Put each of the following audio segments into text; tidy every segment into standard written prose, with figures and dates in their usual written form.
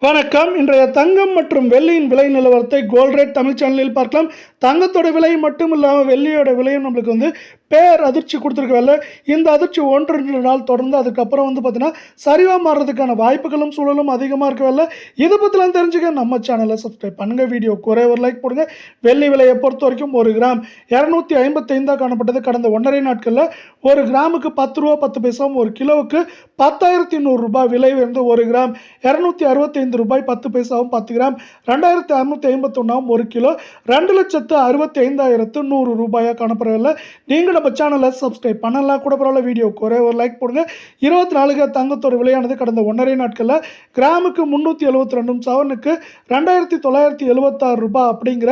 வணக்கம். இன்றைய தங்கம் மற்றும் வெள்ளியின் விலை நிலவரத்தை கோல்ட் ரேட் தமிழ் சேனலில் பார்க்கலாம். தங்கத்தோட விலை மட்டும் இல்லாமல் வெள்ளியோட விலையும் நம்மளுக்கு பேர் அதிர்ச்சி கொடுத்துருக்கவில்லை. இந்த அதிர்ச்சி 1-2 நாள் தொடர்ந்து அதுக்கப்புறம் பார்த்தீங்கன்னா சரிவாக மாறுறதுக்கான வாய்ப்புகளும் சூழலும் அதிகமாக இருக்கவில்லை. இதை பற்றிலாம் தெரிஞ்சுக்க நம்ம சேனலை சப்ஸ்கிரைப் பண்ணுங்கள். வீடியோ குறை ஒரு லைக் போடுங்க. வெள்ளி விலையை பொறுத்த வரைக்கும் 1 கிராம் 255 காணப்பட்டது. கடந்த 1.5 நாட்களில் 1 கிராமுக்கு 10 ரூபா 10 பைசாவும் 1 கிலோவுக்கு 10,100 ரூபாய் விலை உயர்ந்து 1 கிராம் 265 ரூபாய் 10 பைசாவும் 10 கிராம் 2,651 1 கிலோ 2,65,100 ரூபாயாக காணப்படவில்லை. நீங்கள் நம்ம சேனலை சப்ஸ்கிரைப் பண்ணலாம் கூட பரவாயில்ல. வீடியோ குறை ஒரு லைக் போடுங்க. 24 தங்கத்தோட விலையானது கடந்த 1.5 நாட்களில் கிராமுக்கு 372 சவரனுக்கு 2,976 ரூபாய் அப்படிங்கிற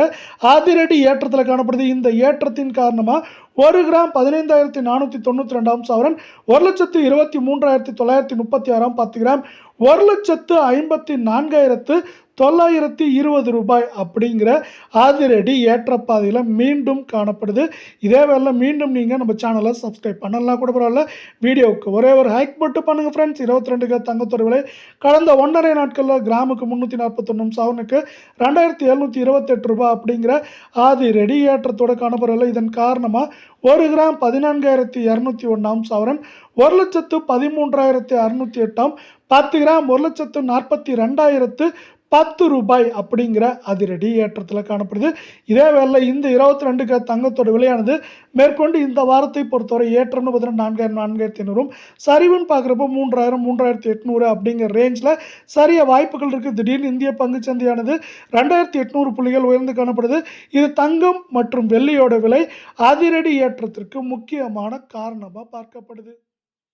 அதிரடி ஏற்றத்தில் காணப்படுது. இந்த ஏற்றத்தின் காரணமாக 1 கிராம் 15,492 சவரன் 1,23,936 10 கிராம் 1,54,920 ரூபாய் அப்படிங்கிற அதிரடி ஏற்றப்பாதையில் மீண்டும் காணப்படுது. இதே வேலை மீண்டும் நீங்கள் நம்ம சேனலை சப்ஸ்கிரைப் பண்ணலாம் கூட பரவாயில்ல. வீடியோவுக்கு ஒரே ஒரு ஹைக் மட்டும் பண்ணுங்கள் ஃப்ரெண்ட்ஸ். 22 தங்கத்தோட விலை கடந்த 1.5 நாட்களில் கிராமுக்கு 341 சவரனுக்கு 2,728 ரூபாய் அப்படிங்கிற அதிரடி ஏற்றத்தோடு காணப்படவில்லை. இதன் காரணமாக 1 கிராம் 14,201 சவரன் 1,13,608 10 கிராம் 1,42,010 ரூபாய் அப்படிங்கிற அதிரடி ஏற்றத்தில் காணப்படுது. இதே வேலை இந்த 22 தங்கத்தோட விலையானது மேற்கொண்டு இந்த வாரத்தை பொறுத்தவரை ஏற்றம்னு பார்த்தீங்கன்னா 4,000 4,500 சரிவுன்னு பார்க்குறப்போ 3,000 3,800 அப்படிங்கிற ரேஞ்சில் சரிய வாய்ப்புகள் இருக்குது. திடீர்னு இந்திய பங்குச்சந்தையானது 2,800 புள்ளிகள் உயர்ந்து காணப்படுது. இது தங்கம் மற்றும் வெள்ளியோட விலை அதிரடி ஏற்றத்திற்கு முக்கியமான காரணமாக பார்க்கப்படுது.